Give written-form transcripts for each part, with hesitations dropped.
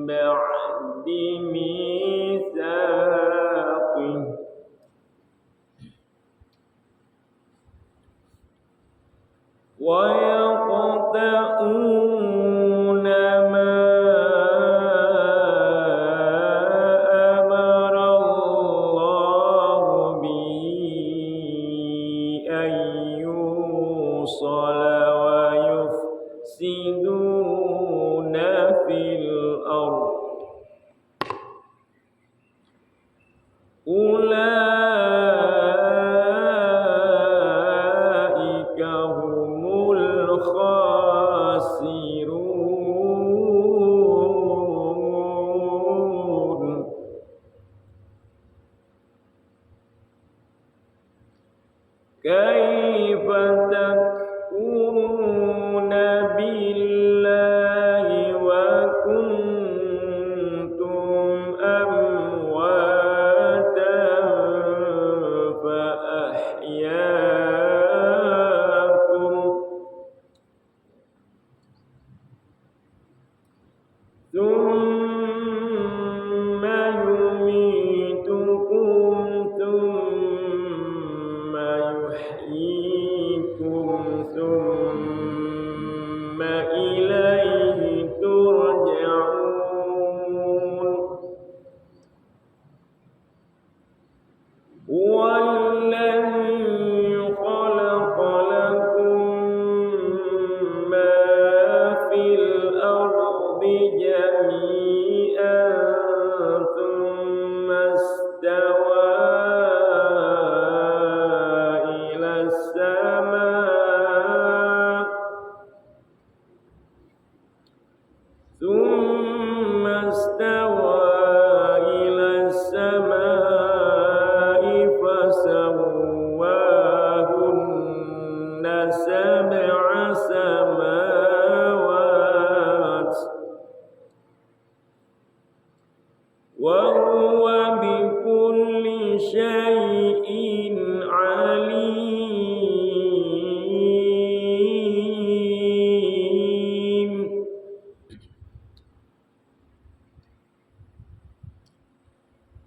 بعد ميثاقه ويقطعون ما أمر الله به أن يوصل ويفسدون في الأرض أولئك هم الخاسرون. كيف تكفرون بالله وكنتم أمواتا فأحياكم ثم يميتكم ثم يحييكم ثم إليه ترجعون. هو الذي خلق لكم ما في الأرض جميعا ثم استوى إلى السماء فسواهن سبع سماوات وهو بكل شيء عليم.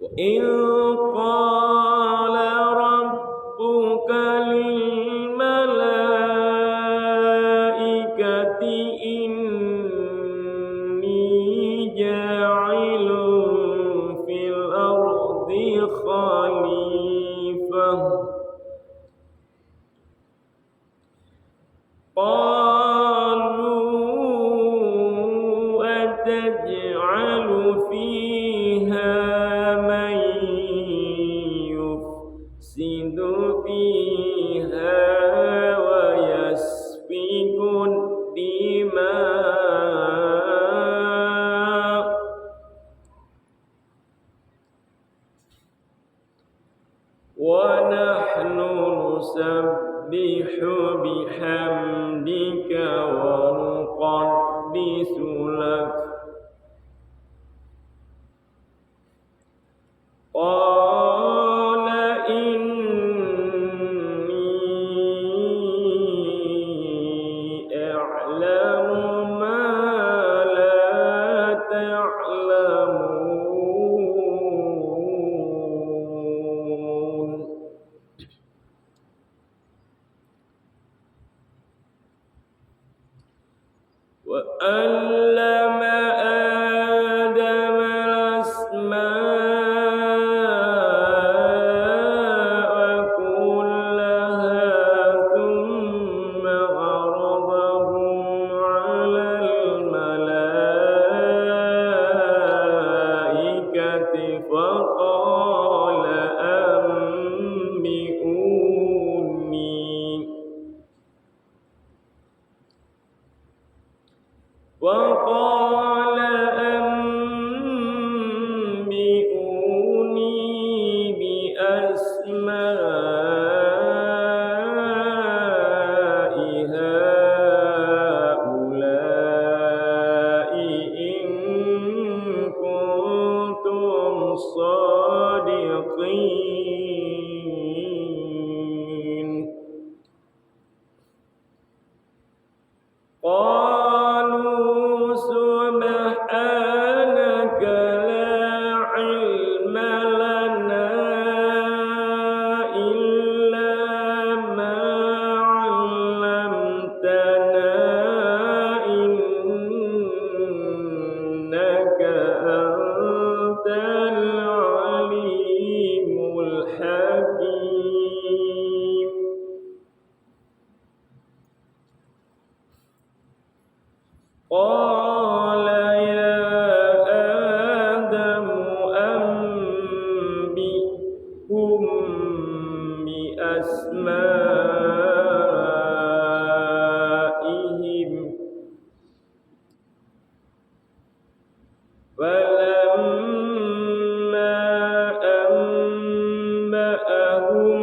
وإن قال ربك للملائكة إني جاعل في الأرض خليفة قالوا أتجعل فيها من يفسد فيها ويسفك الدماء ونحن نسبح بحمدك ونقدس لك فلما أنبأهم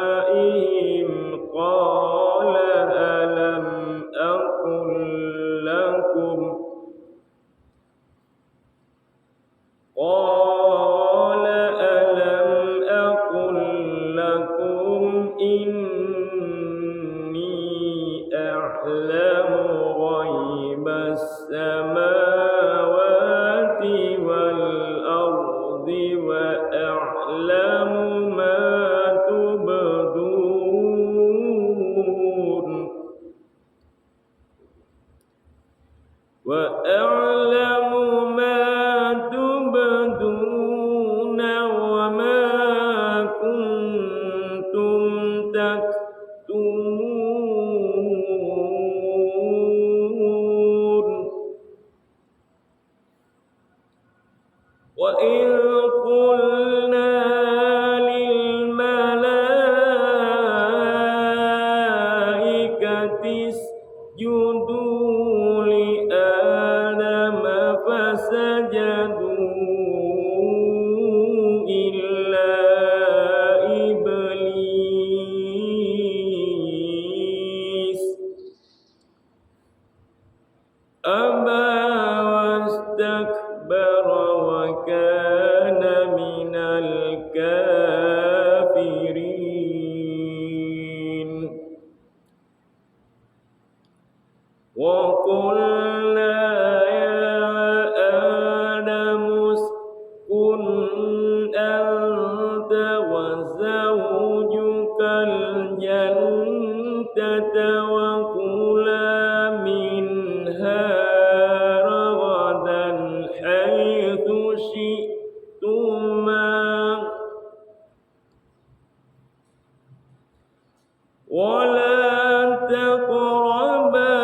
بأسمائهم قال ألم أقل لكم إني أعلم غيب السماوات والأرض وأعلم ما تبدون وما كنتم تكتمون وإذ قلنا للملائكة اسجدوا لآدم فسجدوا إلا إبليس أبى واستكبر وكان من الكافرين وقلنا يا آدم اسكن أنت وزوجك الجنة وكلا منها رغدا حيث شئتما ولا تقربا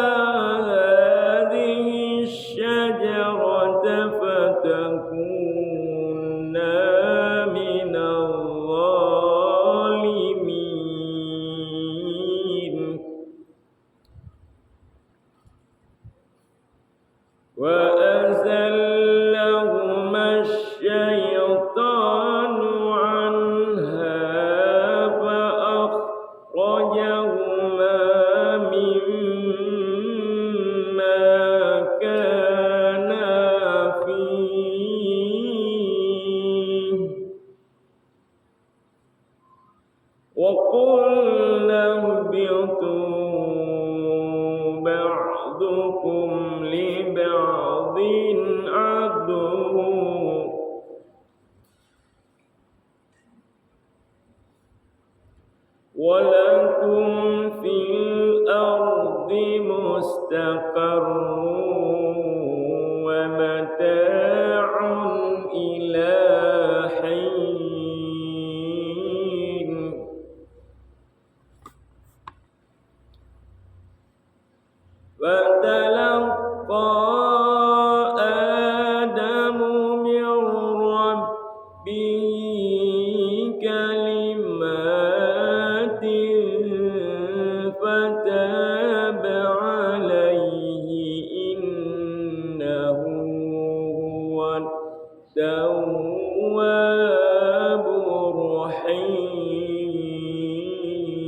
هذه الشجرة فتكونا من الظالمين وأزلهما الشيطان عنها فأخرجهما مما كانا فيه وقلنا اهبطوا بعضكم لبعض عدو ولكم في الأرض مستقر ومتاع إلى حين فتلقى آدم من ربه كلمات فتاب عليه إنه هو التواب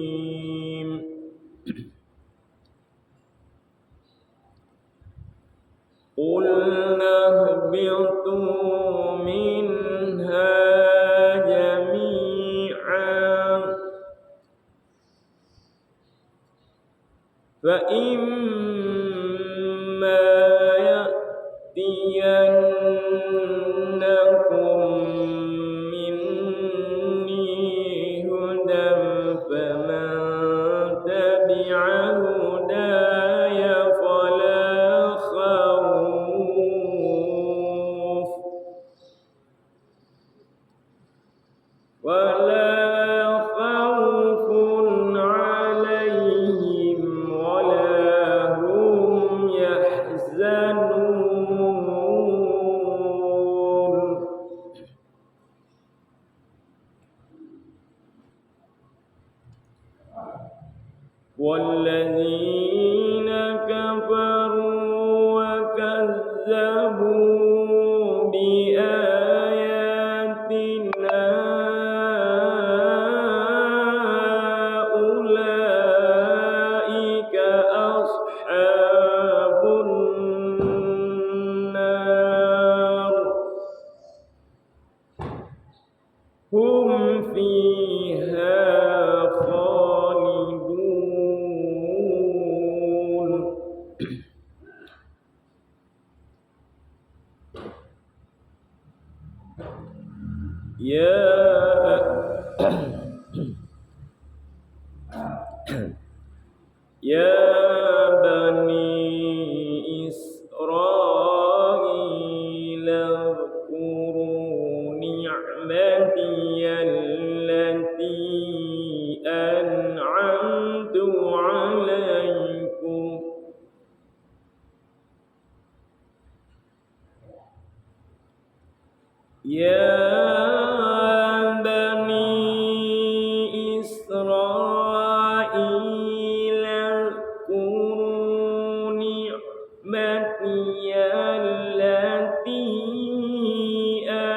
الرحيم قلنا اهبطوا منها جميعا فإما يأتينكم مني هدى فمن تبع هداي فلا خوف عليهم ولا هم يحزنون والذين أصحاب النار هم فيها خالدون. يا بني إسرائيل اذكروا نعمتي التي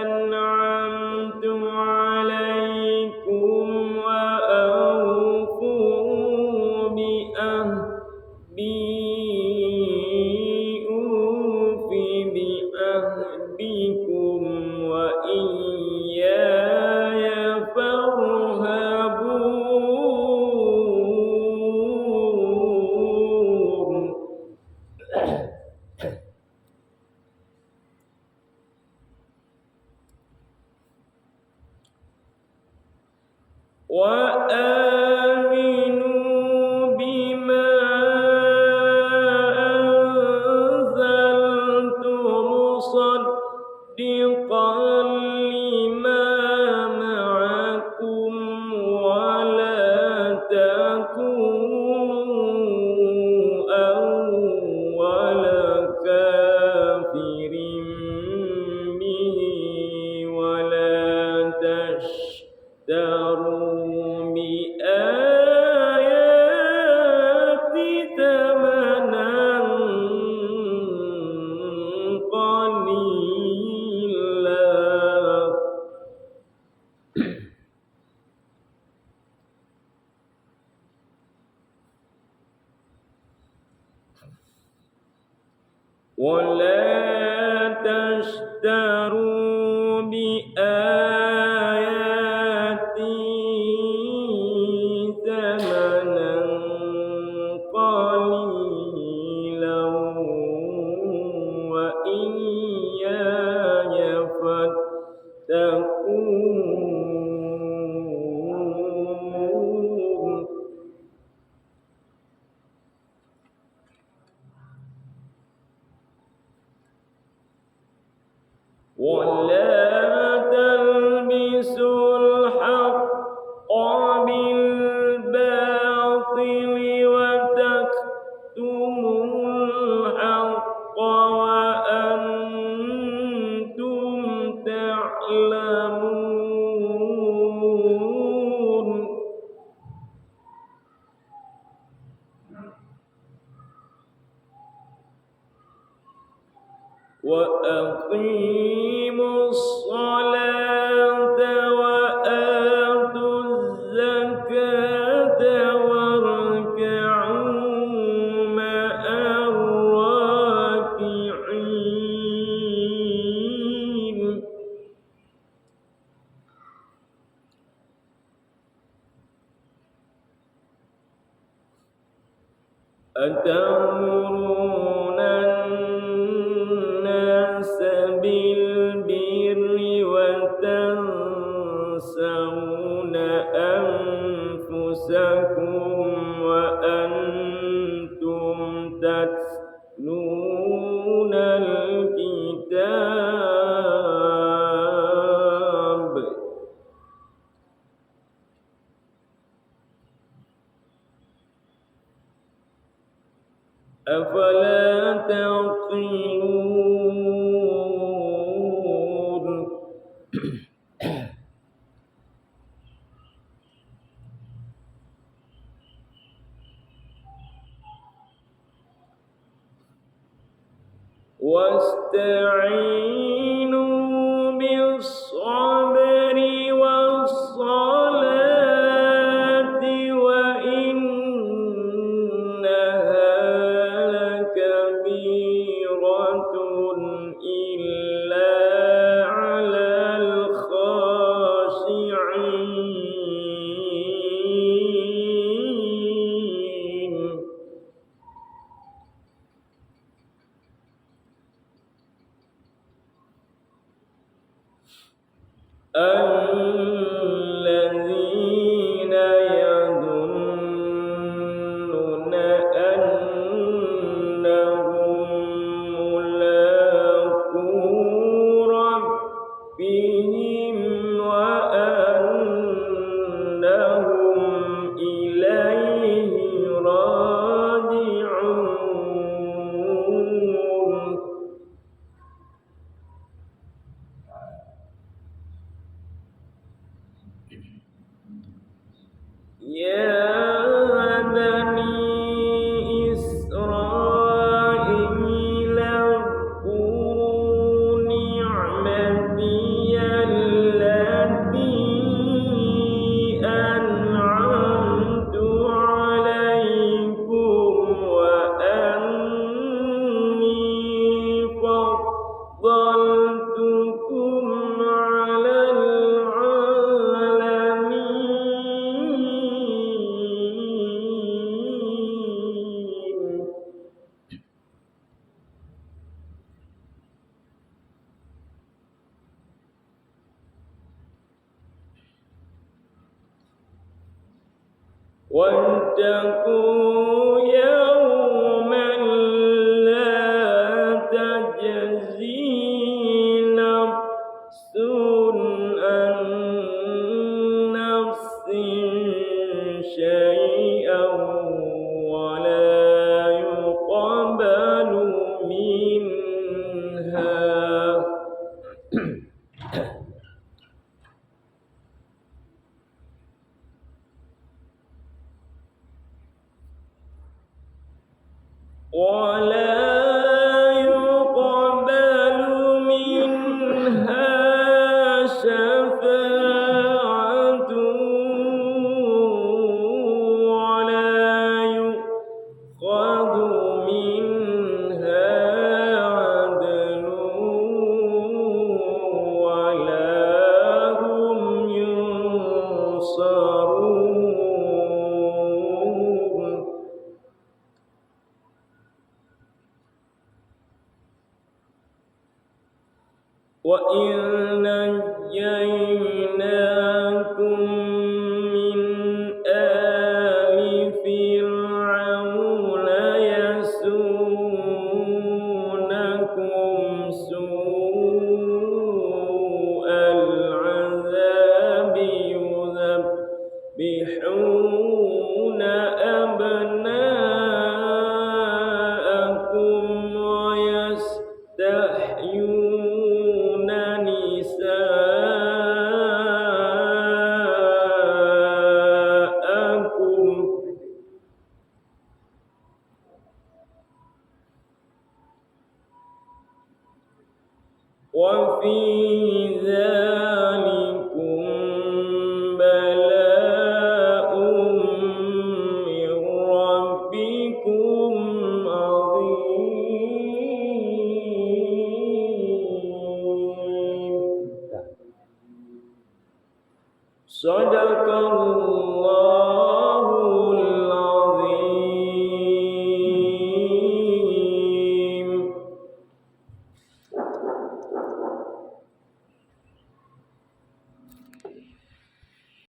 أنعمت عليكم وأوفوا بأهدي أوف بأهدكم وإياي فارهبون. وآمنوا بما أنزلت مصدقا لما معكم ولا تكونوا أول كافر به ولا تشتروا بآياتي ثمنا قليلا. ولا تشتروا بآياتي ثمنا قليلا وإياي فاتقون. ولا تلبسوا الحق بالباطل وتكتموا الحق وأنتم تعلمون. وأقيموا الصلاة وآتوا الزكاة واركعوا مع الراكعين. أتأمرون الناس بالبر وتنسون أنفسكم وأنتم تتلون الكتاب. أفلا تعقلون. واستعينوا بالصبر والصلاة وإنها الذين يظنون أنهم ملاقو ربهم وأنهم إليه راجعون يا بني إسرائيل اذكروا نعمتي التي أنعمت عليكم وأني فضلتكم على العالمين واتقوا يوما لا تجزي نفس عن نفس شيئا ولا يقبل منها شفاعة ولا يؤخذ منها عدل ولا هم ينصرون وإذ نجيناكم من آل فرعون يسومونكم سوء العذاب يذبحون أبناءكم ويستحيون نساءكم وفي ذلك